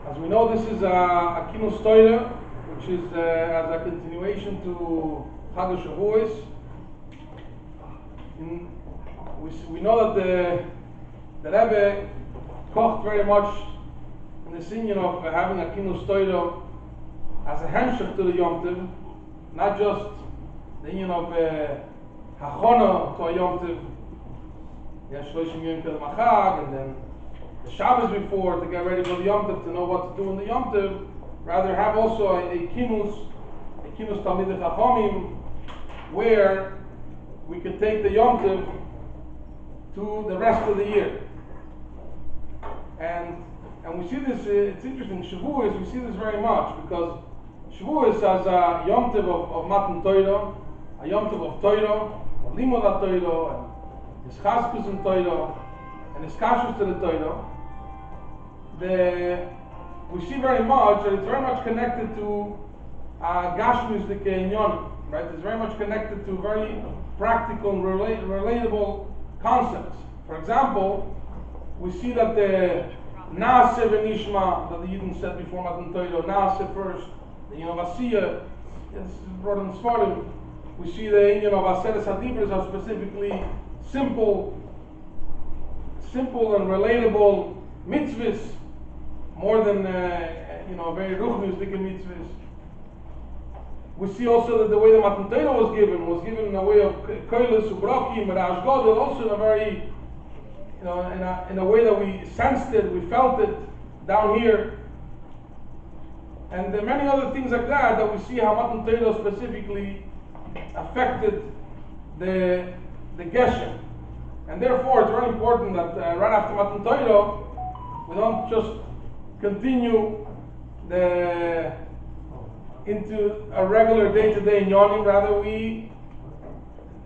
As we know, this is a kínus Torah, which is as a continuation to Chag HaShavuos. We know that the Rebbe kocht very much in the opinion of having a kínus Torah as a hemshech to the Yom Tov, not just the union of hachana to a Yom Tov, Yesh Shloshim Yom Kel Machag, and then the Shabbos before to get ready for the Yom Tov, to know what to do in the Yom Tov. Rather have also a kínus Talmidei Chachamim, where we can take the Yom Tov to the rest of the year. And we see this, it's interesting, Shavuos, we see this very much, because Shavuos as a Yom Tov of Matan Torah, a Yom Tov of Torah, of Limud HaTorah, and Ischaskus in Torah, and Iskashus to the Torah. We see very much that it's very much connected to Gashmis the Kenyon, right? It's very much connected to very practical and relatable concepts. For example, we see that the Naaseh v'Nishma that the Yidden said before Matan Torah, Naaseh first, the Inyan of Asiyah, it's brought in Sfarim. We see the Inyan of Aseres HaDibros are specifically simple and relatable mitzvahs, more than very ruchnistic mitzvahs. We see also that the way the Matan Torah was given in a way of koilus ubrokim, Rash Godel, also in a very, in a way that we sensed it, we felt it down here, and there are many other things like that we see how Matan Torah specifically affected the Geshem. And therefore, it's very important that right after Matan Torah, we don't just continue into a regular day-to-day inyanim. Rather, we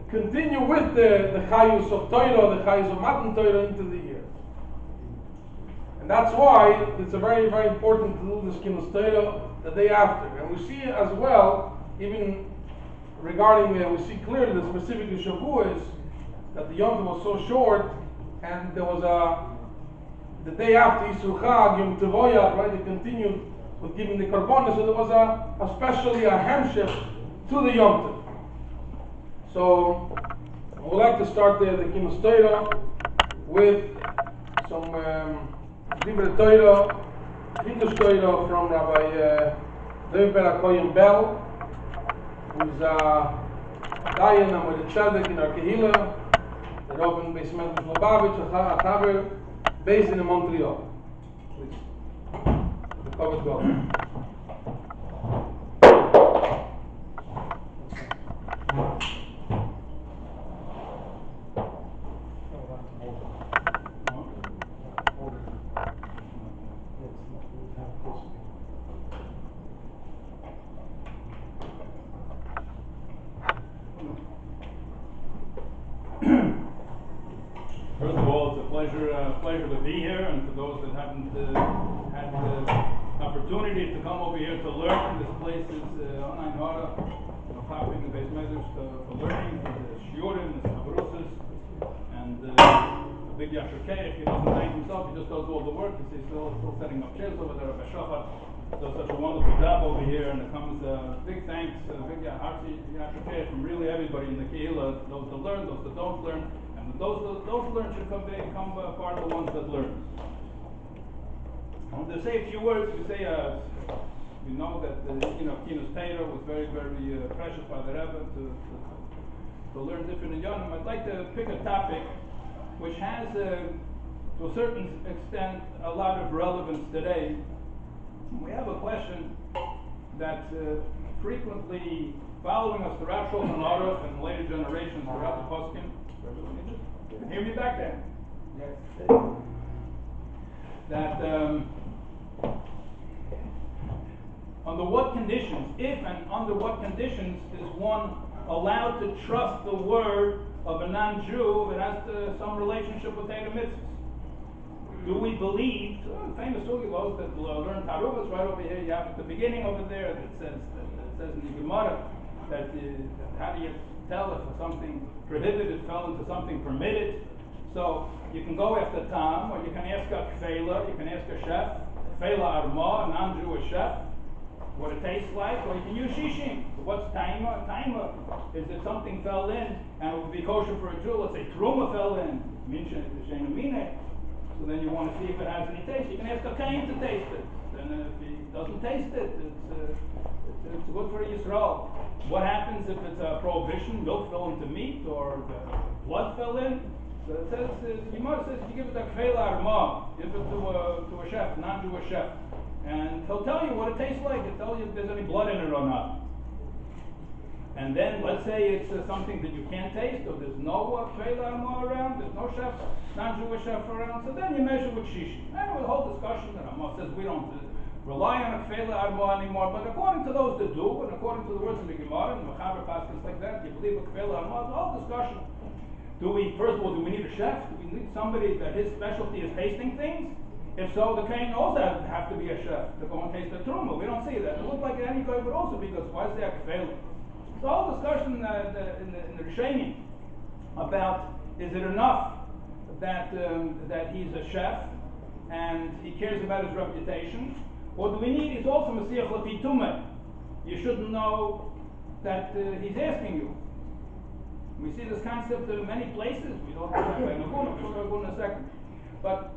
continue with the chayus of Torah, the chayus of Matan Torah into the year. And that's why it's a very, very important to do this kínus Torah the day after. And we see as well, even regarding, we see clearly that specifically Shavuos, that the Yom Tov was so short, and there was the day after Yisur Chag, Yom Tevoyah, right? They continued with giving the korbanos, so there was especially a hemshech to the Yom Tov. So I would like to start the kínus Torah with some Divrei Torah, Chiddush Torah from Rabbi David Ben HaKoyen Bell, who's Dayan Amud Tzedek in our Kehillah, the Rav in Beis Medrash Lubavitch, a Chaver based in Mונטריאול. Please, the cover go. First of all, it's a pleasure to be here, and for those that haven't had the opportunity to come over here to learn, this place is Onain Hara, Chafing the Beis Medrash for learning, the shiurim, the chavrusas, and a big yasher. He doesn't thank himself; he just does all the work. He's still setting up chairs over there. Rabbi does such a wonderful job over here, and it comes big thanks, big yasher from really everybody in the Kehillah, those that learn, those that don't learn. Those who learn should become part of the ones that learn. I want to say a few words. We know that the kínus Torah was very, very precious by the Rebbe to learn different inyanim. I'd like to pick a topic which has, to a certain extent, a lot of relevance today. We have a question that frequently following us throughout Shulchan Aruch and later generations throughout the Poskim. You can hear me back there? Yes. That under what conditions, if and under what conditions is one allowed to trust the word of a non-Jew that has some relationship with Torah mitzvahs? Do we believe, famous Sugilot that learn Taruvas right over here, you have at the beginning over there that says in the Gemara that how do you tell if something prohibited fell into something permitted? So you can go after Tom, or you can ask a Kfela, you can ask a chef. kfela arma, a non-Jewish chef, what it tastes like, or you can use shishim. So what's taima? Taima is if something fell in and it would be kosher for a Jew. Let's say truma fell in, so then you want to see if it has any taste. You can ask the kain to taste it. Then if he doesn't taste it, it's good for Yisrael. What happens if it's a prohibition? Milk fell into meat or blood fell in? So it says, Yimar says, you give it a kfela arma, give it to a chef, non-Jewish chef. And he'll tell you what it tastes like. He'll tell you if there's any blood in it or not. And then let's say it's something that you can't taste, or there's no kfela arma around, there's no chef, non-Jewish chef around. So then you measure with shishi. Anyway, the whole discussion that Rama says we don't rely on a kfela arma anymore. But according to those that do, and according to the words of the Gemara and Mechaber Paskins like that, you believe a kfela arma. The whole discussion. First of all, do we need a chef? Do we need somebody that his specialty is tasting things? If so, the kain also have to be a chef to go and taste the truma. We don't see that. It looks like any guy would also, because why is there a kfela? So the whole discussion in the Rishonim about is it enough that he's a chef and he cares about his reputation, or do we need is also Masiach Lafi Tumah? You shouldn't know that he's asking you. We see this concept in many places. We don't have in a second. But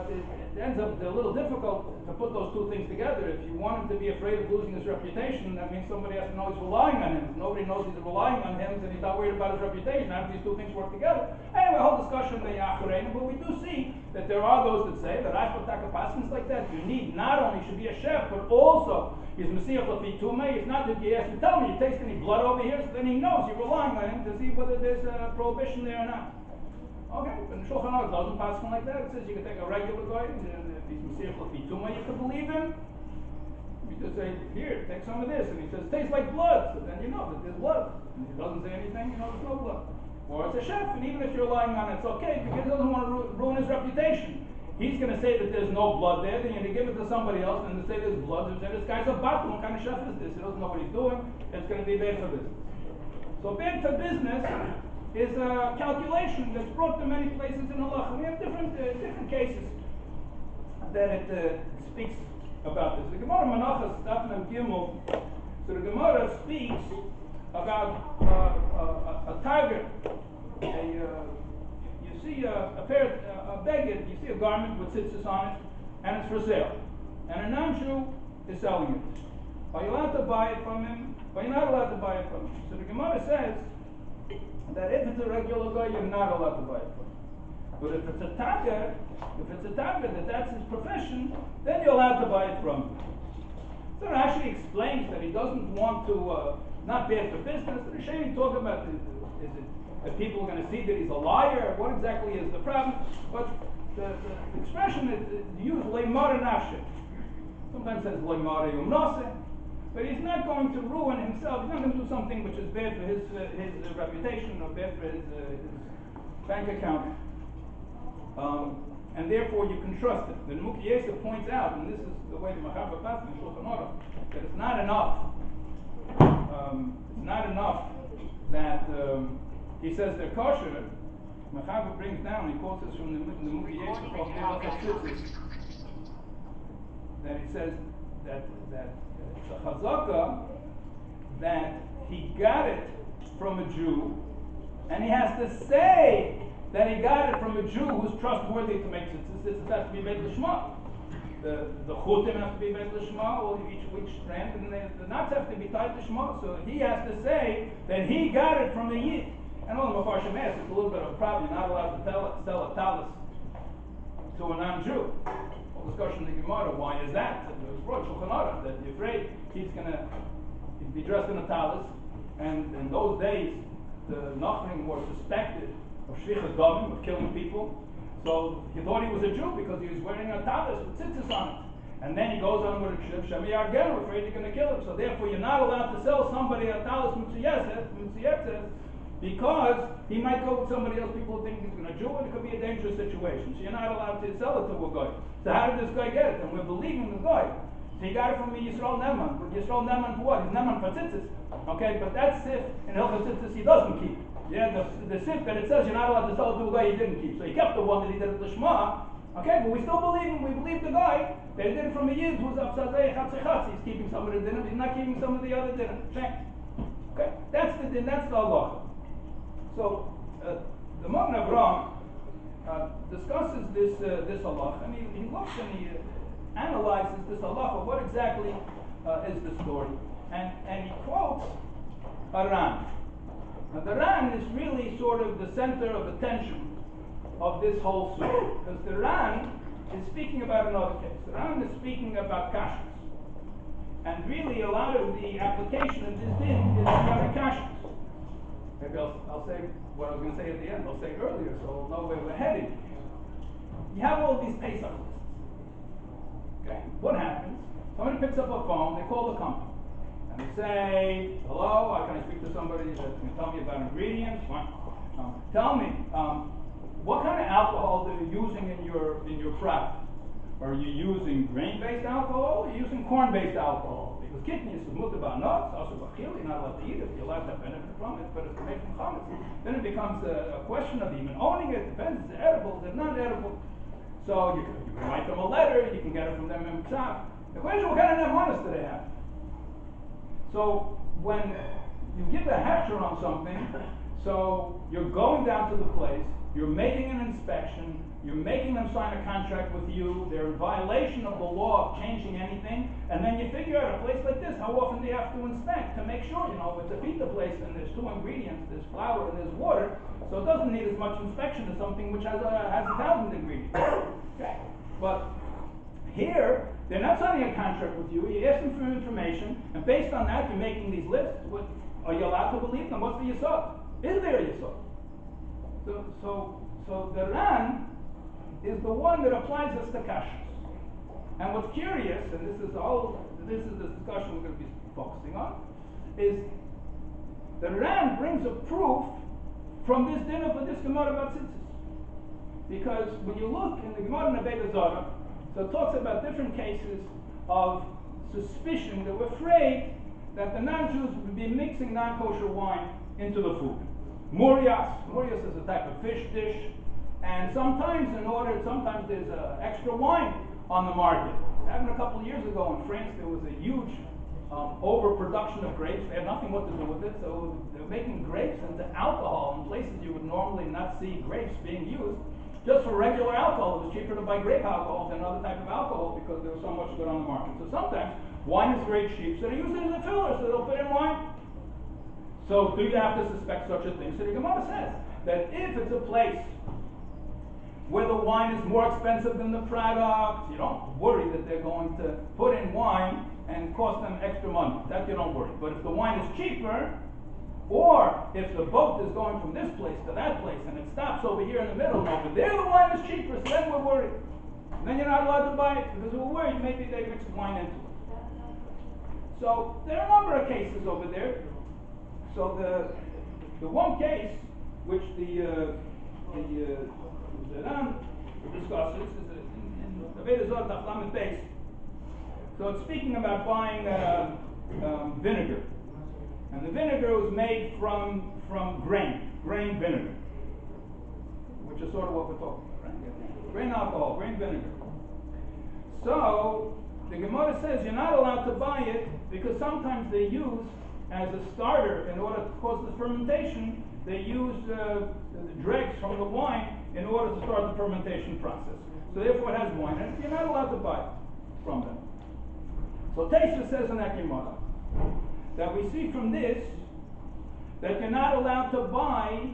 it ends up a little difficult to put those two things together. If you want him to be afraid of losing his reputation, that means somebody has to know he's relying on him. If nobody knows he's relying on him, then he's not worried about his reputation. How do these two things work together? Anyway, a whole discussion in the Yacharein, but we do see that there are those that say that Ashbataka Paskins like that. You need not only should be a chef, but also he's Masiach Lafi Tumah. It's not that you ask him, tell me, you taste any blood over here, so then he knows you're relying on him to see whether there's a prohibition there or not. Okay, but the Shulchan Aruch doesn't pass him like that. It says you can take a regular guy, and if he's Masiach Lafi Tumah, you can believe him. You just say, here, take some of this, and he says, tastes like blood, so then you know that there's blood. And he doesn't say anything, you know there's no blood. Or it's a chef, and even if you're relying on it, it's okay, because he doesn't want to ruin his reputation. He's going to say that there's no blood there, then you're going to give it to somebody else, and they say there's blood, and say, this guy's a batul, what kind of chef is this? He doesn't know what he's doing, it's going to be bad for business. So bad for business is a calculation that's brought to many places in halacha. We have different cases that it speaks about this. The Gemara Menachos Daf Mem Gimel. So the Gemara speaks about a tiger. You see a beggar. You see a garment with tzitzis on it, and it's for sale. And a non-Jew is selling it. Are you allowed to buy it from him? Or you're not allowed to buy it from him? So the Gemara says that if it's a regular guy, you're not allowed to buy it from him. But if it's a tiger, that's his profession, then you're allowed to buy it from him. So it actually explains that he doesn't want to, not bad for business. The Rishonim talk about is it that people are going to see that he's a liar? What exactly is the problem? But the expression is used leimar nafshe. Sometimes it says leimar yumnase. But he's not going to ruin himself. He's not going to do something which is bad for his reputation or bad for his bank account. And therefore you can trust him. The Mukhi Yesa points out, and this is the way the Mechaber Paskins Shulchan Aruch, that it's not enough. It's not enough that he says they're kosher. Mechaber brings down, he quotes this from the Mukhi Yesa, that he says that it's a chazaka that he got it from a Jew, and he has to say that he got it from a Jew who's trustworthy to make tzitzis. It has to be made l'shma. The chutim has to be made l'shma, or each strand, and the knots have to be tied to shma. So he has to say that he got it from a yid. And all the Mefarshim ask, it's a little bit of a problem. You're not allowed to sell a talis to a non-Jew. Discussion in the Gemara, why is that? It was brought Shulchan Aruch that you're afraid he'd be dressed in a talis, and in those days the Nachrim were suspected of shvichas damim, of killing people. So he thought he was a Jew because he was wearing a talis with tzitzis on it. And then he goes on with a shib, Shemi Argen, we're afraid you're going to kill him. So therefore you're not allowed to sell somebody a talis mitziyetzes, because he might go with somebody else, people think he's going to Jew, and it could be a dangerous situation. So you're not allowed to sell it to a guy. So how did this guy get it? And we're believing the guy. So he got it from the Yisrael Neman. But Yisrael Neman for what? He's Neman for tzitzis. Okay, but that sif in Hilchos Tzitzis he doesn't keep. Yeah, the sif that it says you're not allowed to sell it to a guy he didn't keep. So he kept the one that he did at the Shema, Okay, but we still believe him. We believe the guy that he did it from a yid who's upsazeh chatzichatz. He's keeping some of the dinner, he's not keeping some of the other dinner. Okay, that's the din, that's the halacha. So the Magen Avraham discusses this halacha, and he looks and he analyzes this halacha. What exactly is the story? And he quotes a Ran. Now the Ran is really sort of the center of attention of this whole story, because the Ran is speaking about another case. The Ran is speaking about kashrus, and really a lot of the application of this din is about kashrus. Maybe I'll say what I was going to say at the end. I'll say earlier, so we'll know where we're heading. You have all these Pesach lists. Okay, what happens? Somebody picks up a phone. They call the company. And they say, hello, can I speak to somebody that can tell me about ingredients? Tell me, what kind of alcohol are you using in your product? Are you using grain-based alcohol or are you using corn-based alcohol? Because kidney is mutter ba'anot, also b'achil, you're not allowed to eat it, you're allowed to benefit from it, but if you make from chametz, then it becomes a question of even owning it. Depends, is it edible, is it not edible? So you can write them a letter, you can get it from them in Psach. The question, what kind of nemanis do they have? So when you give a hechsher on something, so you're going down to the place, you're making an inspection, you're making them sign a contract with you, they're in violation of the law of changing anything, and then you figure out a place like this, how often do you have to inspect to make sure, if it's a pita place and there's 2 ingredients, there's flour and there's water, so it doesn't need as much inspection as something which has 1,000 ingredients. Okay. But here, they're not signing a contract with you, you ask them for information, and based on that, you're making these lists. Are you allowed to believe them? What's the yesod? Is there a yesod? So the Ran is the one that applies this to kashrus. And what's curious, and this is the discussion we're going to be focusing on, is the Ran brings a proof from this din of this Gemara about tzitzis. Because when you look in the Gemara in Avodah Zarah, so it talks about different cases of suspicion that we're afraid that the non-Jews would be mixing non-kosher wine into the food. Murias is a type of fish dish, and sometimes there's extra wine on the market. It happened a couple of years ago in France. There was a huge overproduction of grapes. They had nothing what to do with it, so they're making grapes into alcohol in places you would normally not see grapes being used. Just for regular alcohol, it was cheaper to buy grape alcohol than other type of alcohol because there was so much good on the market. So sometimes wine is very cheap, so they use it as a filler, so they'll put in wine. So do you have to suspect such a thing? So the Gemara says that if it's a place where the wine is more expensive than the product, you don't worry that they're going to put in wine and cost them extra money. That you don't worry. But if the wine is cheaper, or if the boat is going from this place to that place and it stops over here in the middle and over there the wine is cheaper, so then we're worried. And then you're not allowed to buy it because we're worried maybe they mixed wine into it. So there are a number of cases over there. So the one case which the Ran discusses is in Avodah Zarah Daf Lamed Beis. So it's speaking about buying vinegar. And the vinegar was made from grain vinegar, which is sort of what we're talking about, right? Grain alcohol, grain vinegar. So the Gemara says you're not allowed to buy it because sometimes they use as a starter in order to cause the fermentation. They use the dregs from the wine in order to start the fermentation process. So therefore it has wine, and you're not allowed to buy it from them. So Tosfos says in that Gemara that we see from this that you're not allowed to buy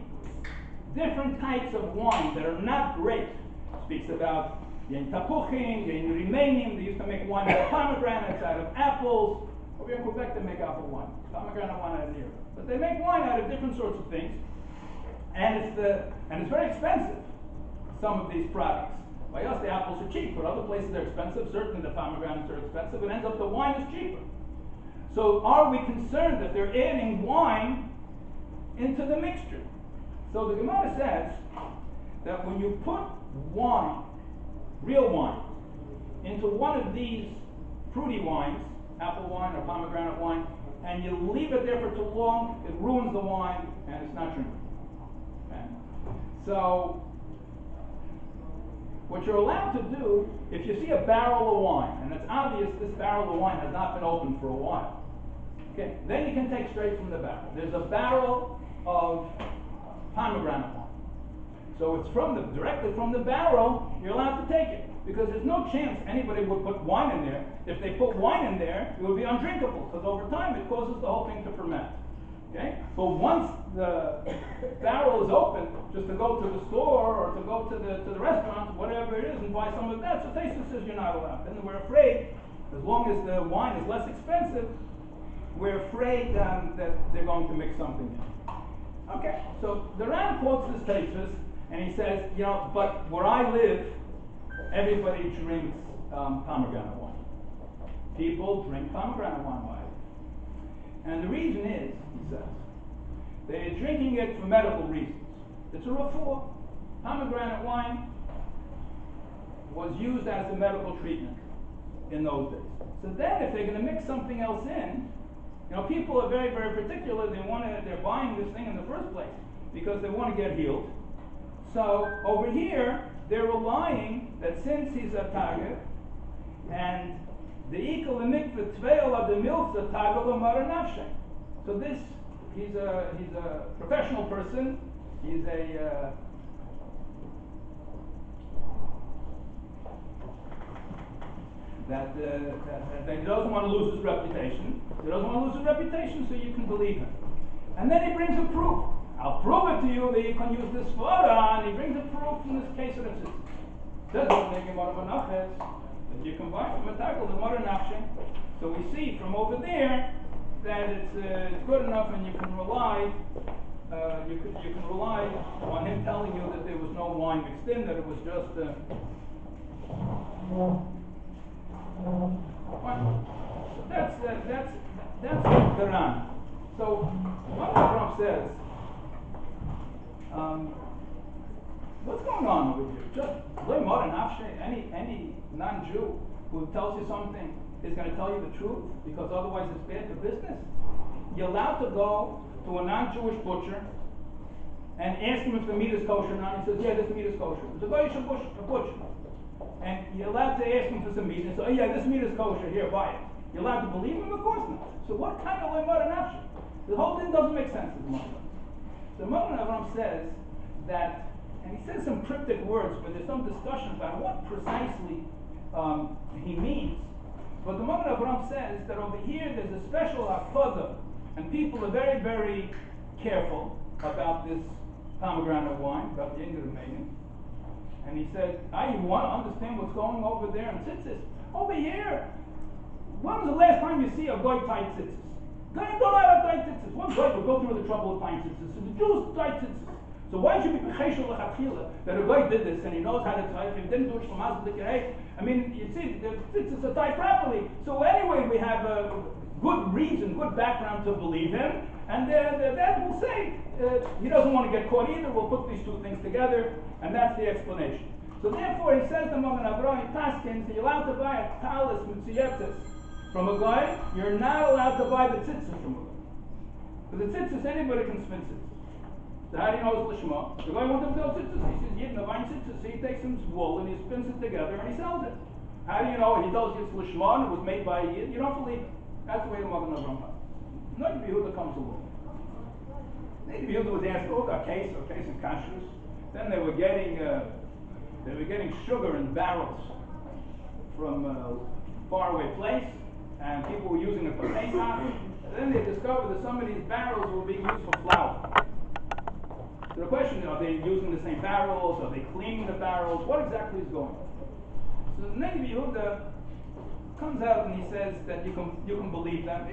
different types of wine that are not grape. It speaks about yen tapuchim, yen remaining. They used to make wine out of pomegranates, out of apples. Over here in Quebec they make apple wine, pomegranate wine out of Europe. But they make wine out of different sorts of things, and it's very expensive. Some of these products. By us the apples are cheap, but other places they're expensive. Certainly the pomegranates are expensive, and ends up the wine is cheaper. So are we concerned that they're adding wine into the mixture? So the Gemara says that when you put wine, real wine, into one of these fruity wines, apple wine or pomegranate wine, and you leave it there for too long, it ruins the wine and it's not drinkable. Okay? So what you're allowed to do, if you see a barrel of wine, and it's obvious this barrel of wine has not been opened for a while, okay, then you can take straight from the barrel. There's a barrel of pomegranate wine. So it's directly from the barrel, you're allowed to take it. Because there's no chance anybody would put wine in there. If they put wine in there, it would be undrinkable, because over time it causes the whole thing to ferment. Okay? But once the barrel is open, just to go to the store or to go to the restaurant, whatever it is, and buy some of that, so Taisa says you're not allowed. And we're afraid, as long as the wine is less expensive, we're afraid that they're going to mix something in. Okay, so the Ran quotes this Taisa, and he says, but where I live, everybody drinks pomegranate wine. People drink pomegranate wine. Why? And the reason is, he says, they're drinking it for medical reasons. It's a refuah. Pomegranate wine was used as a medical treatment in those days. So then if they're going to mix something else in, people are very, very particular. They're buying this thing in the first place because they want to get healed. So over here, they're relying that since he's a target, and the equal mikveh tveil of the milsa target l'mara nafshe. So this, he's a professional person. He's a that he doesn't want to lose his reputation. He doesn't want to lose his reputation, so you can believe him. And then he brings a proof. I'll prove it to you that you can use this photo, and he brings a proof in this case that it says that you can buy from a tackle the mother nafshe. So we see from over there that it's good enough, and you can rely you can rely on him telling you that there was no wine mixed in, that it was just that's the Ran. So what Trump says. What's going on over here? Just any non-Jew who tells you something is going to tell you the truth, because otherwise it's bad for business. You're allowed to go to a non-Jewish butcher and ask him if the meat is kosher or not. He says, yeah, this meat is kosher. It's a Goyish butcher. And you're allowed to ask him for some meat and say, oh yeah, this meat is kosher, here, buy it. You're allowed to believe him? Of course not. So what kind of lemar nafshe? The whole thing doesn't make sense to the Magen. The Magen Avraham says that, and he says some cryptic words, but there's some discussion about what precisely he means. But the Magen Avraham says that over here there's a special akpada, and people are very, very careful about this pomegranate wine, about the Ingrid Megan. And he said, you want to understand what's going over there in tzitzis? Over here, when was the last time you see a guy tie tzitzis? Guys don't have tight tzitzis. One guy would go through the trouble of tying tzitzis. So the Jews tie tzitzis. So why should we be cheshul lechatchila that a guy did this and he knows how to tie? If he didn't do it shlamaz l'kerei, I mean, you see, the tzitzis are tied properly. So anyway, we have a good reason, good background to believe him, and that will say he doesn't want to get caught either. We'll put these two things together, and that's the explanation. So therefore, he says to Magen Avraham, Paskins, you're allowed to buy a talis mitziyetzis from a guy. You're not allowed to buy the tzitzis from a guy. Because the tzitzis, anybody can spin tzitzis. So how do you know it's lishma? The guy wants to sell tzitzis. He says, Yidna, buying tzitzis. So he takes some wool and he spins it together and he sells it. How do you know? He tells you it's lishma and it was made by a Yid. You don't believe it. That's the way the Magen Avraham has. Not Yehuda comes along. Maybe Yehuda was asked, a case of kashrus. Then they were getting sugar in barrels from a faraway place, and people were using it for Pesach. And then they discovered that some of these barrels were being used for flour. So the question is, are they using the same barrels? Are they cleaning the barrels? What exactly is going on? So maybe Yehuda comes out and he says that you can believe them.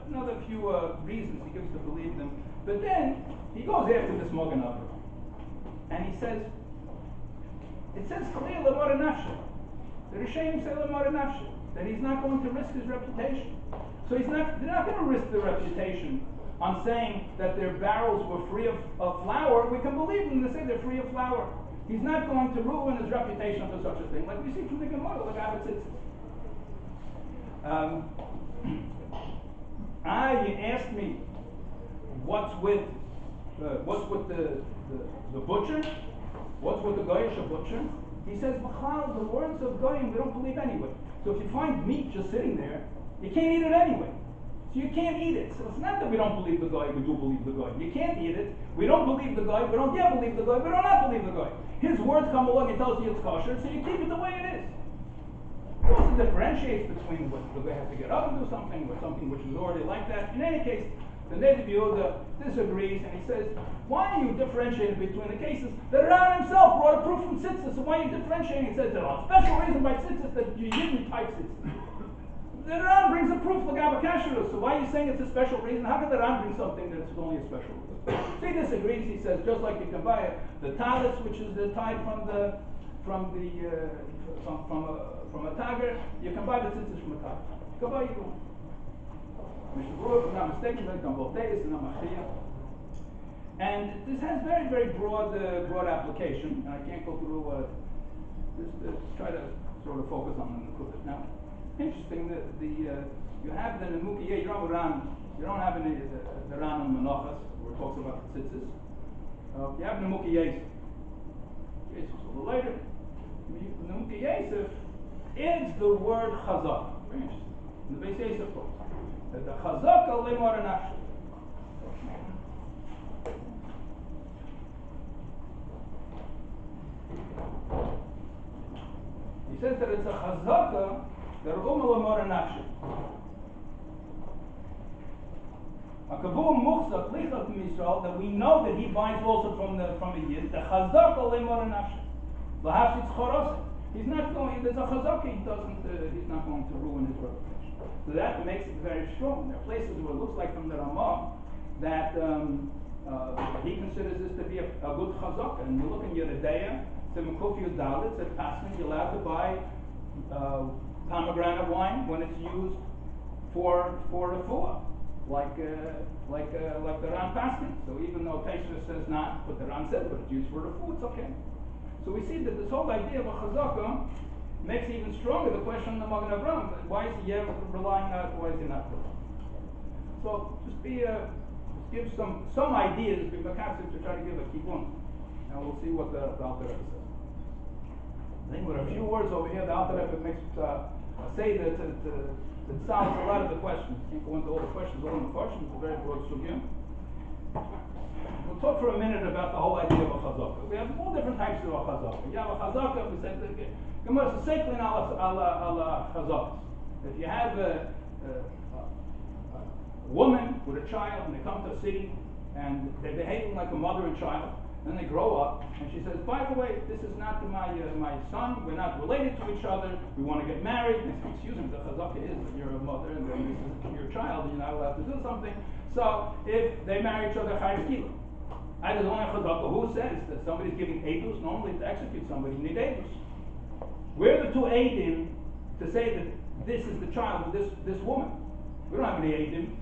Another few reasons he gives to believe them. But then he goes after this Magen Avraham, and he says, it says clear lemar nafshe. The Rishonim say lemar nafshe, that he's not going to risk his reputation. So they're not going to risk their reputation on saying that their barrels were free of flour. We can believe them to say they're free of flour. He's not going to ruin his reputation for such a thing, like we see from the Gemara, the Gabat Tzitzis. You asked me what's with the butcher? What's with the Goyish butcher? He says, B'chlal, the words of Goyim we don't believe anyway. So if you find meat just sitting there, you can't eat it anyway. So you can't eat it. So it's not that we don't believe the Goy, we do believe the Goy. You can't eat it. We don't believe the Goy, we don't yet believe the Goy, we don't not believe the Goy. His words come along and tells you it's kosher, so you keep it the way it is. He also differentiates between what the Goy has to get up and do something, with something which is already like that. In any case, the native Yehuda disagrees, and he says, why are you differentiating between the cases? The Ran himself brought a proof from tzitzis, so why are you differentiating? He says, there's a special reason by tzitzis that you didn't type tzitzis. The Ran brings a proof for Gabakashrus, so why are you saying it's a special reason? How can the Ran bring something that's only a special reason? So he disagrees. He says, just like you can buy the talis, which is tied from a tiger, you can buy the tzitzis from a tiger. Go buy your own. If I'm not mistaken, and this has very, very broad application, and I can't go through just try to sort of focus on the Nekudah. Now, interesting that you have the Nemukiyeh, you don't have any the Ran and Menachas, where it talks about the tzitzis. You have Nemukiyeh. It's a little later. Nemukiyeh is the word chazak. Very interesting. In the Beis Yosef talks that the chazaka lemor nafshe. He says that it's a chazaka that lemor nafshe. A kavum muchzak lichat misrael that we know that he binds also from the yid. The chazaka lemor nafshe. Lahafshitz choros. He's not going. There's a chazaka. He's not going to ruin his reputation. So that makes it very strong. There are places where it looks like from the Ramah that he considers this to be a good chazaka. And you look in Yeridea, to Mekuf Yudalit, at Paskin, you're allowed to buy pomegranate wine when it's used for refuah, like the Ran Paskin. So even though Pesach says not, but the Ran says, but it's used for refuah, it's okay. So we see that this whole idea of a chazaka makes it even stronger the question of the Magen Avraham. Why is he relying on it? Why is he not relying? So just give some ideas, be makasif to try to give a kibbun, and we'll see what the Alter Rebbe says. I think with a few words over here, the Alter Rebbe makes say that it solves a lot of the questions. Can't go into all the questions, all in the questions. It's a very broad sugya. We'll talk for a minute about the whole idea of a chazaka. We have all different types of a chazaka. You have a chazaka, we said, Gemara says, Seiklin ala chazakas. If you have a woman with a child, and they come to a city, and they're behaving like a mother and child, then they grow up, and she says, by the way, this is not my son, we're not related to each other, we want to get married. And they say, excuse me, the chazaka is that you're a mother, and then this is your child, and you're not allowed to do something. So, if they marry each other, chayv kila. There's only a chazaka. Who says that somebody's giving edus? Normally, to execute somebody, you need edus. We're the two eidim to say that this is the child of this woman. We don't have any eidim.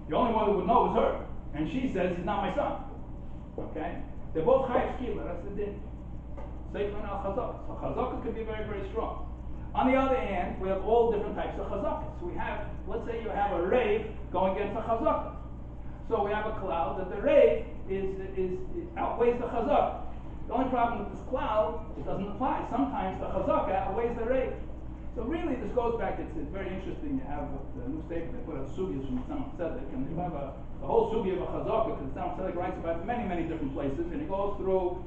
The only one that would know is her. And she says, he's not my son. Okay? They're both chayav kila. That's the din. Seifan al chazaka. So chazaka could be very, very strong. On the other hand, we have all different types of chazakas. We have, let's say you have a rave going against a chazaka. So we have a cloud that the rave is outweighs the chazaka. The only problem with this cloud, it doesn't apply. Sometimes the chazaka outweighs the rave. So really, this goes back. It's very interesting. You have the new statement. They put out sugyas from Tzemach Tzedek, and you have the whole sugya of a chazaka, because Tzemach Tzedek writes about many, many different places, and he goes through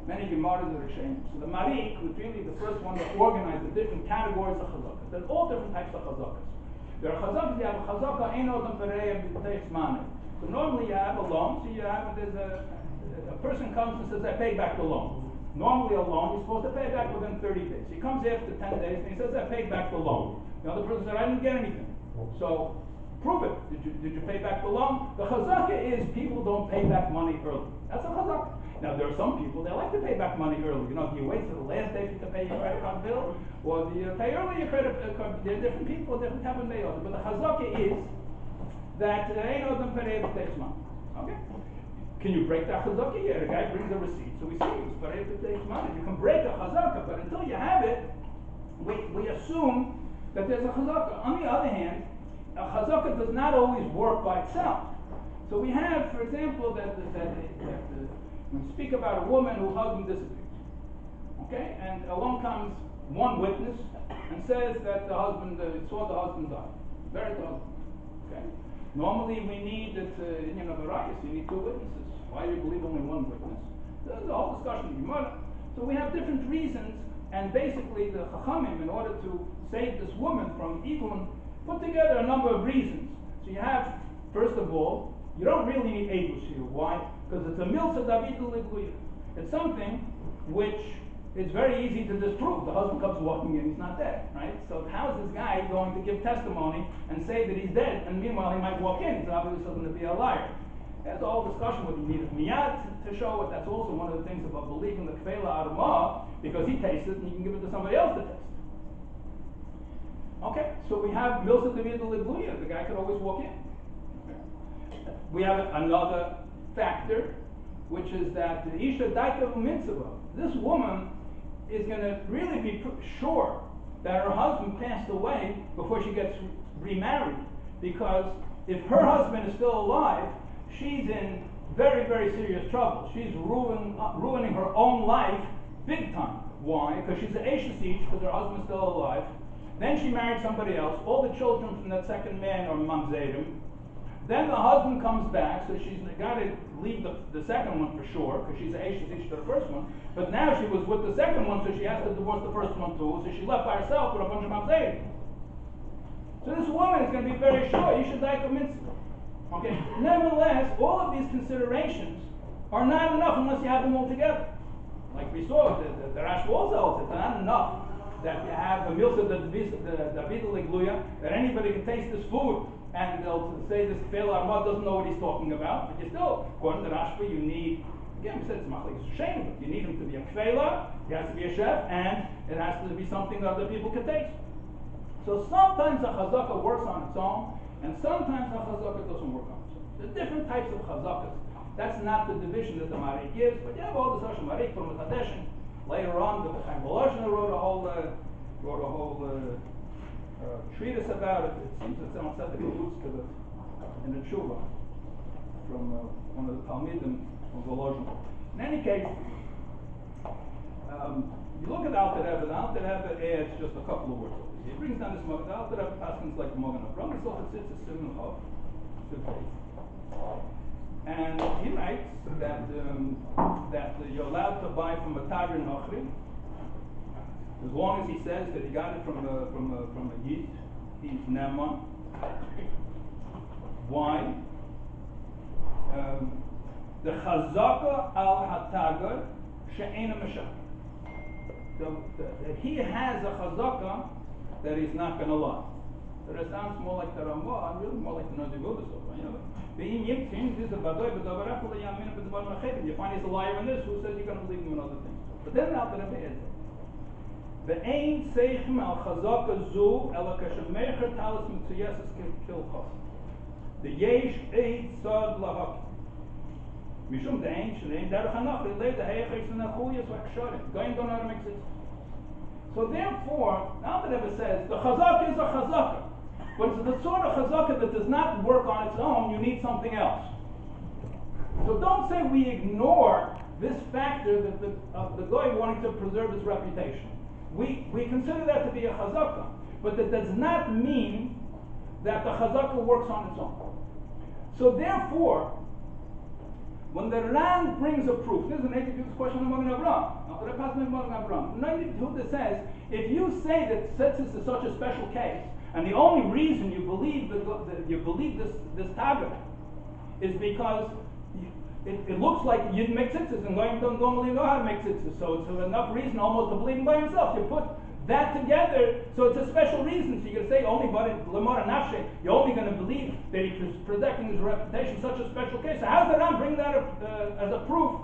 many gemaras that are changed. So the Marik was really the first one to organize the different categories of chazakas. There's all different types of chazakas. There are chazakas. You have a chazaka einod and perei b'teis mane. So normally you have a loan. So you have there's a person comes and says, I paid back the loan. Normally a loan, you're supposed to pay back within 30 days. He comes after 10 days and he says, I paid back the loan. The other person said, I didn't get anything. So prove it. Did you pay back the loan? The chazaka is people don't pay back money early. That's a chazaka. Now there are some people, they like to pay back money early. You know, do you wait till the last day to pay your credit card bill? Or do you pay early your credit card? There are different people, different type of mayos. But the chazaka is that okay? Can you break that chazaka? Yeah, the guy brings a receipt, so we see it. You can break a chazaka, but until you have it, we assume that there's a chazaka. On the other hand, a chazaka does not always work by itself. So we have, for example, that We speak about a woman whose husband disappears. Okay? And along comes one witness and says that the husband saw the husband die. Buried the husband. Okay? Normally we need Indian of Arias, you need two witnesses. Why do you believe only one witness? There's a whole discussion in Gemara. So we have different reasons, and basically the Chachamim, in order to save this woman from Eglon, put together a number of reasons. So you have, first of all, you don't really need Eibush here. Why? Because it's a milsa David Ligluya. It's something which is very easy to disprove. The husband comes walking in, he's not dead, right? So how is this guy going to give testimony and say that he's dead, and meanwhile he might walk in? He's obviously going to be a liar. There's a whole discussion whether you need a miyad to show it. That's also one of the things about believing the kfela adamah, because he tastes it and he can give it to somebody else to taste. Okay, so we have milsa David Ligluya. The guy could always walk in. Okay. We have another factor, which is that the isha daita mitzvah. This woman is going to really be sure that her husband passed away before she gets remarried, because if her husband is still alive, she's in very, very serious trouble. She's ruining her own life big time. Why? Because she's an Eishasish, because her husband's still alive. Then she married somebody else. All the children from that second man are mamzerim. Then the husband comes back, so she's got to leave the second one for sure, because she's an Eishasish to the first one. But now she was with the second one, so she has to divorce the first one too. So she left by herself with a bunch of mamzerim. So this woman is going to be very sure. You should die convinced. Okay. Nevertheless, all of these considerations are not enough unless you have them all together. Like we saw, the Rashba also, it's not enough that you have a milsa the David Ligluya, that anybody can taste this food and they'll say this Kfel Armad doesn't know what he's talking about. But you still, according to Rashba, you need, again, we said it's machlek, it's a shame, but you need him to be a Kfela, he has to be a chef, and it has to be something that other people can taste. So sometimes a chazaka works on its own, and sometimes a chazaka doesn't work on its own. There are different types of chazakas. That's not the division that the Marik gives, but you have all the social Marik from the Hadeshin. Later on, the Chaim Volozhin wrote a whole treatise about it. It seems that someone said the alludes to it in the Tshuva from one of the Talmidim of Volozhin. In any case, you look at Alter Rebbe, the Alter Rebbe adds just a couple of words. He brings down this Mogen. The Alter Rebbe passes like the Mogen Avram. He also sits a Simon Chav, and he writes that you're allowed to buy from a Tajir Nochri as long as he says that he got it from a Yid. He's Neman. Why? The Chazaka al Hatagar she'ena Meshach. That he has a chazaka that he's not going to lie. So that sounds more like the Ramah and really more like the Nazivudas. You find he's a liar in this, who says you're going to believe him in other things. But then out there is Ve'ein seichem al chazaka zu ela kashemecher talis mitzuyeses kilchos. The yesh eit tzad lahak. Mishum de'ein shleim derech hanach relate the heiches and achuyas v'aksharim. Going don't know how to make sense. So therefore, now that Rebbe says the chazaka is a chazaka, but it's the sort of chazaka that does not work on its own. You need something else. So don't say we ignore this factor that the guy wanting to preserve his reputation. We consider that to be a chazaka, but that does not mean that the chazaka works on its own. So therefore, when the Ran brings a proof, this is an 82 question of Mogen Avram. After the passage of Mogen Avram, 92 that says, if you say that Tzitzis is such a special case, and the only reason you believe this taga is because it looks like you didn't make tzitzis, and Goyim don't normally know how to make tzitzis, so it's enough reason almost to believe him by himself. You put that together, so it's a special reason. So you're going to say only but Lamar Nafshe, you're only going to believe that he was protecting his reputation, such a special case. So how does the Ram bring that up as a proof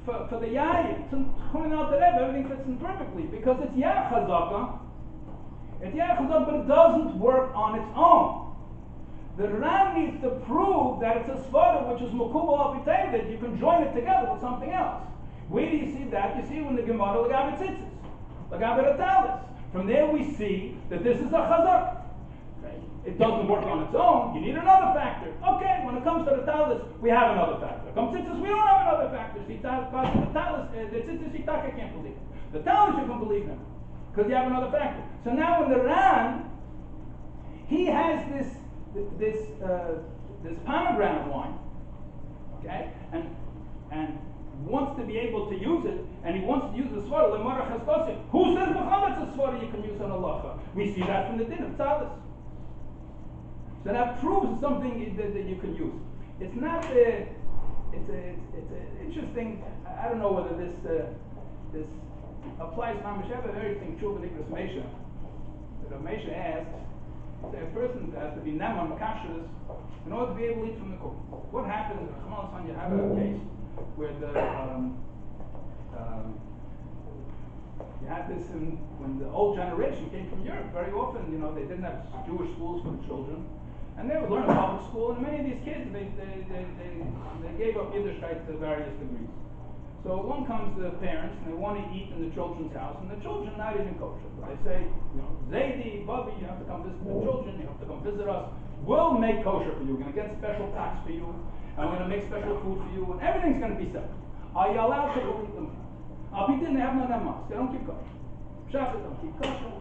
for the Yayin? It's pointing out that everything fits in perfectly, because it's Yah Chazaka. It's Yah Chazaka, but it doesn't work on its own. The Ram needs to prove that it's a svara which is mukubal al-pitay, that you can join it together with something else. Where do you see that? You see when the Gemara Lagabe Tzitzis, Lagabe Ratalis. From there we see that this is a chazak. Okay. Okay? It doesn't work on its own. You need another factor. Okay, when it comes to the talis, we have another factor. Come tzitzis, we don't have another factor. See, the talis, the tzitzis, I can't believe it. The talis, you can believe him, because you have another factor. So now in the Ran, he has this pomegranate wine, okay, and wants to be able to use it, and he wants to use the svara lemara chaskosim. Who says Muhammad's a svara you can use on halacha? We see that from the din of talis. So that proves something that you can use. It's not it's an interesting. I don't know whether this applies. Mamish have a very thing true with Igros Mesha. The Mesha asks, a person has to be neman kashrus in order to be able to eat from the cook. What happens if you have a case where you had this when the old generation came from Europe? Very often, they didn't have Jewish schools for the children, and they would learn in public school. And many of these kids, they gave up Yiddishkeit to various degrees. So along comes the parents, and they want to eat in the children's house, and the children are not even kosher. But they say, Zaidi, Bubby, you have to come visit the children, you have to come visit us. We'll make kosher for you. We're going to get special packs for you, and we're going to make special food for you, and everything's going to be separate. Are you allowed to believe them? They have no namas. They don't keep kosher. Shabbat don't keep kosher.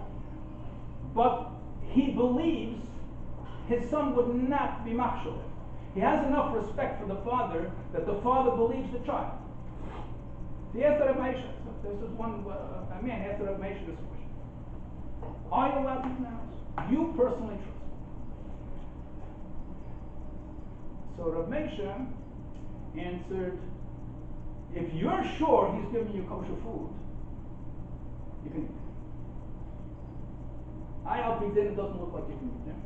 But he believes his son would not be machshel. He has enough respect for the father that the father believes the child. He asked the Rav Meisha. This is one a man asked the Rav Meisha this question. Are you allowed to eat namas? You personally trust. So Rav Meisha answered, if you're sure he's giving you kosher food, you can eat. It doesn't look like you can eat there.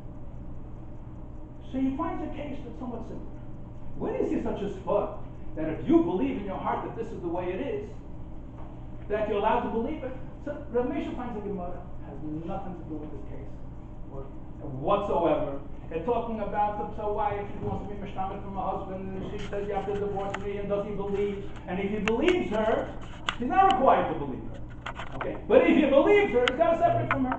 So he finds a case that's somewhat similar. When is he such a spud that if you believe in your heart that this is the way it is, that you're allowed to believe it? So Rav Meisha finds the Gemara has nothing to do with this case whatsoever. They're talking about so why if she wants to be mishtamet from her husband, and she says you have to divorce me, and does he believe? And if he believes her, he's not required to believe her. Okay, but if he believes her, he's got to separate from her.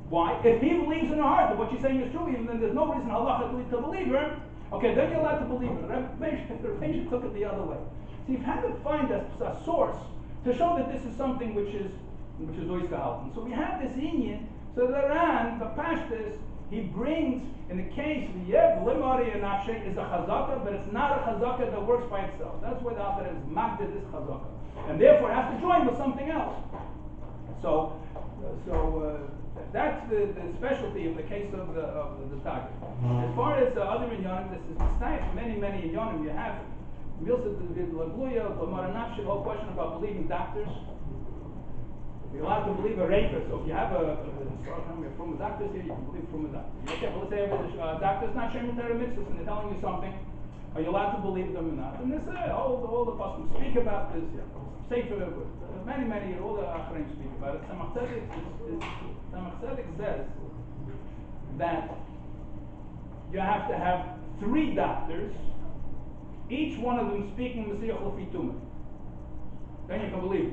Why? If he believes in her heart that what she's saying is true, even then there's no reason halacha to believe her. Okay, then you're allowed to believe her. Rav Meisha took it the other way. So you've had to find a source to show that this is something which is oisgehalten. So we have this inyan. So the Ran, the Pashtus, he brings in the case the Yev Limari and Nafshe is a chazaka, but it's not a chazaka that works by itself. That's why the author is magded this chazaka, and therefore it has to join with something else. So that's the specialty of the case of the target. As far as other inyanim, this is many inyanim. You have Milsa Lagluya, Lamar Nafshe, the whole question about believing doctors. You're allowed to believe a rapist. So if you have from a doctor here, you can believe from a doctor. Okay, but let's say a doctor's not shaming Torah mitzvahs and they're telling you something. Are you allowed to believe them or not? And this all the Pastors speak about this. Sefer, many, all the Achrim speak about it. Tzemach Tzedek says that you have to have 3 doctors, each one of them speaking Messiah Lefi Tumah. Then you can believe it.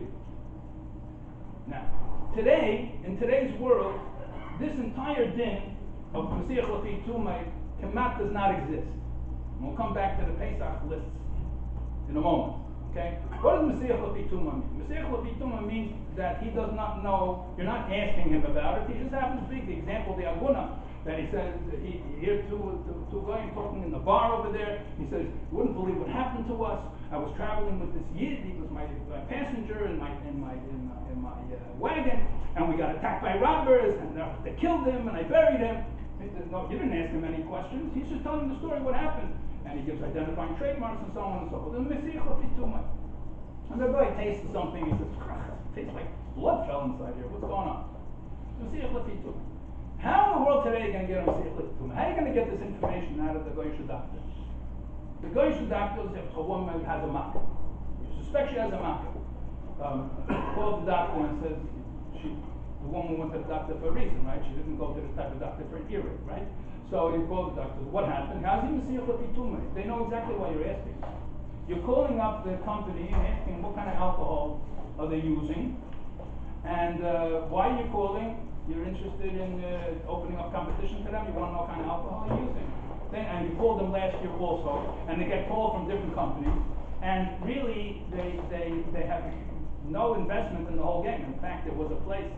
Now, in today's world, this entire din of Messiah Lefi Tumah Kemat does not exist. And we'll come back to the Pesach lists in a moment. Okay? What does Messiah Lefi Tumah mean? Messiah Lefi Tumah means that he does not know, you're not asking him about it, he just happens to speak. The example, the Aguna, that he says, he heard two guys talking in the bar over there, he says, you wouldn't believe what happened to us. I was traveling with this Yid, he was my passenger in my wagon, and we got attacked by robbers, and they killed him, and I buried him. He says, no, you didn't ask him any questions, he's just telling the story what happened. And he gives identifying trademarks and so on and so forth. And the guy tastes something, he says, it tastes like blood fell inside here, what's going on? How in the world today are you going to get a Messiah Lefi Tumah? How are you going to get this information out of the Goyish doctor? The Goyish doctor is if a woman has a makkah. You suspect she has a makkah. Calls the doctor and says, the woman went to the doctor for a reason, right? She didn't go to the type of doctor for an earache, right? So you call the doctor, what happened? How's he Messiah Lefi Tumah? They know exactly why you're asking. You're calling up the company and asking what kind of alcohol are they using, and why are you calling? you're interested in opening up competition to them, you want to know what kind of alcohol you're using. And we called them last year also, and they get calls from different companies, and really they have no investment in the whole game. In fact, there was a place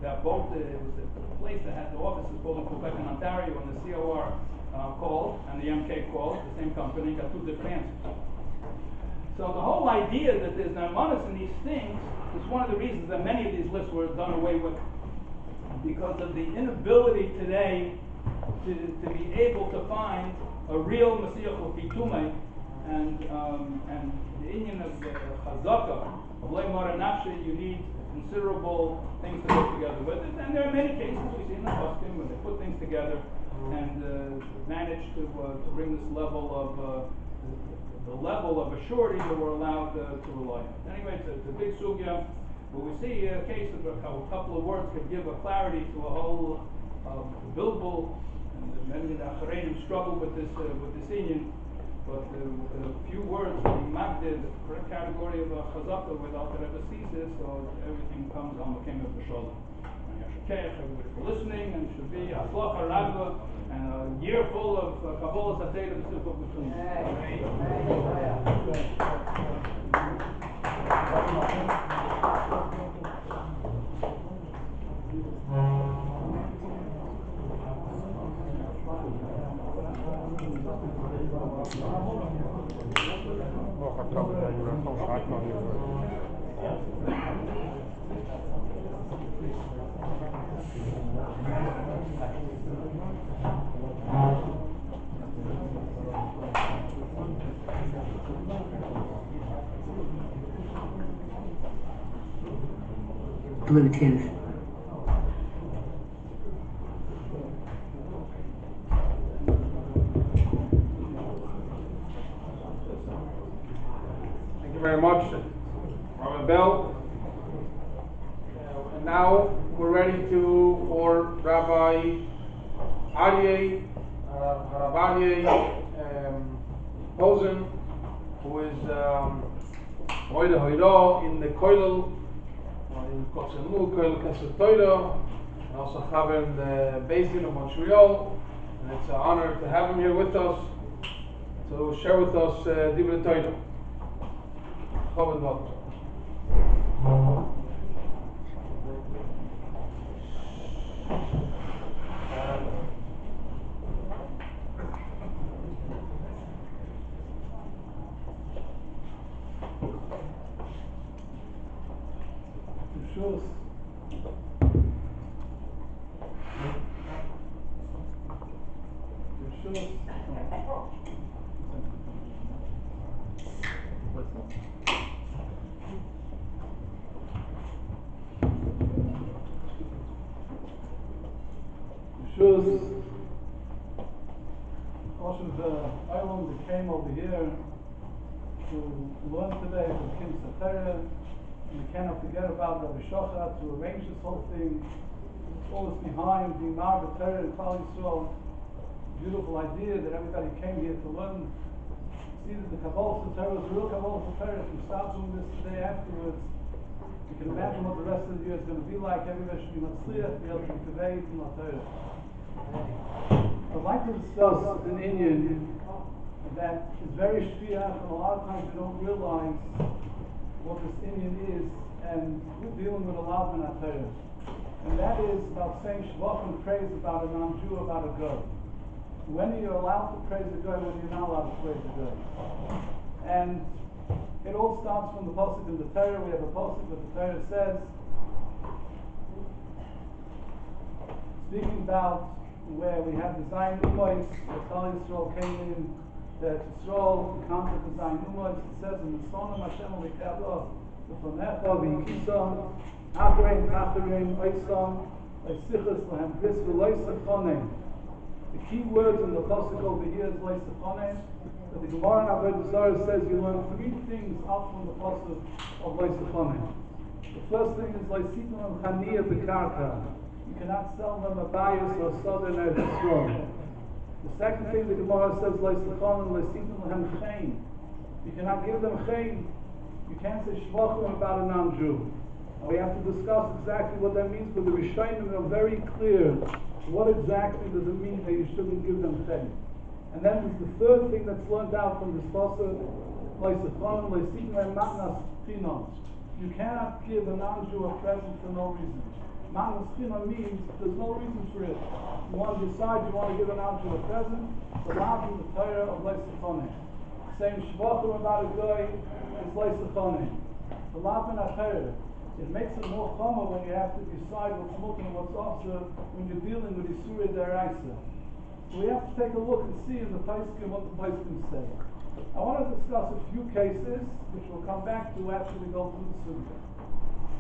that it was a place that had the offices both in Quebec and Ontario, and the COR called, and the MK called, the same company, got two different answers. So the whole idea that there's naimanis in these things is one of the reasons that many of these lists were done away with, because of the inability today to be able to find a real Masiach L'Pitume, and the Inyan of Chazaka, of Leimar and Nafshi, you need considerable things to put together with it. And there are many cases we see in the Paskim where they put things together and manage to bring this level of the level of assurity that we're allowed to rely on. Anyway, it's a big sugya, but we see a case of a couple of words could give a clarity to a whole billable, and many of the Achareinim struggle with this Inyan, but a few words, the Magdid, the correct category of Chazaka with Alter Rebbe sees this, so everything comes on the King of the Shalom. Everybody for listening, and it should be Aslach Ragba, and a year full of Kabbalah Satei and Sifah between. Bluetooth. Thank you very much, Rabbi Bell. And now we're ready for Rabbi Aryeh, Rabbi Aryeh Posen, who is Moide Hoiro in the Koilel, in Kotzenu, Koilel Kesef Torah, and also Chaver in the Basin of Mont-Treuil. And it's an honor to have him here with us to share with us Divrei Torah. Chavod Vod. Also the island that came over here to learn today from Kינוס, and we cannot forget about Rabbi Shochat to arrange this whole thing. All this behind the Mar B'Torah and Klal Yisrael. Beautiful idea that everybody came here to learn. See that the Kabbalah Torah is a real Kabbalah Torah. If we start doing this today afterwards, you can imagine what the rest of the year is going to be like. Everybody should be Matzliach, be able to be conveyed from the Torah. I'd like to discuss an Inyan that is very shviach, and a lot of times we don't realize what this Inyan is, and we're dealing with a lot in our Torah. And that is about saying Shvach and praise about a non-Jew, about a God. When are you allowed to praise a God, when you're not allowed to praise a God? And it all starts from the pasuk in the Torah. We have a pasuk that the Torah says, speaking about where we have the Zion Umois, where Klal Yisrael came in, that Yisrael encountered the Zion Umois. It says in the Sonam Hashem L'Kado, the Fonecha V'Yikisam, Acharein Oisam, Oisichas Lahem Bris V'Loisach. The key words in the pasuk over here is Loisach. But the Gemara in Avodah Zarah says you learn three things out from the pasuk of Loisach. The first thing is Loisichon Chaniya B'Karka. You cannot sell them a bias or southern Eretz Yisrael. The second thing the Gemara says, you cannot give them chayin. You can't say shvachim about a non-Jew. We have to discuss exactly what that means, but the Rishonim are very clear. What exactly does it mean that you shouldn't give them chelik? And then there's the third thing that's learned out from this pasuk, you cannot give a non-Jew a present for no reason. Matnas chinam means there's no reason for it. You want to decide you want to give a non-Jew a present, the law in the Torah of Leisachoneh. Saying shvachim about a guy is Leisachoneh. The law in the Torah. It makes it more common when you have to decide what's mutter and what's offer when you're dealing with Isurei Deraisa. So we have to take a look and see in the Paiskim what the Paiskim say. I want to discuss a few cases which we'll come back to after we go through the Sugya.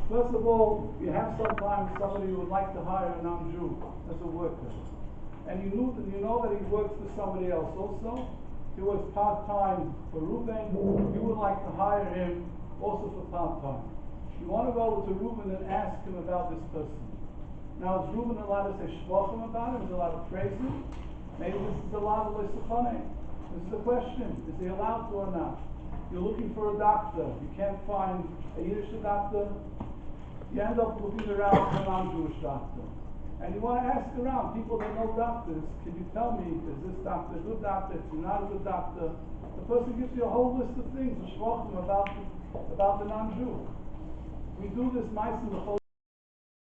First of all, you have sometimes somebody who would like to hire a non-Jew as a worker. And you know that he works for somebody else also. He works part-time for Reuben. You would like to hire him also for part-time. You want to go to Reuben and ask him about this person. Now, is Reuben allowed to say shvachim about him? Is he allowed to praise him? Maybe this is allowed to Leisachoneh. This is the question. Is he allowed to or not? You're looking for a doctor. You can't find a Yiddish doctor. You end up looking around for a non-Jewish doctor. And you want to ask around people that know doctors. Can you tell me, is this doctor a good doctor? If you're not a good doctor, the person gives you a whole list of things, a shvachim about the non-Jew. We do this mice in the whole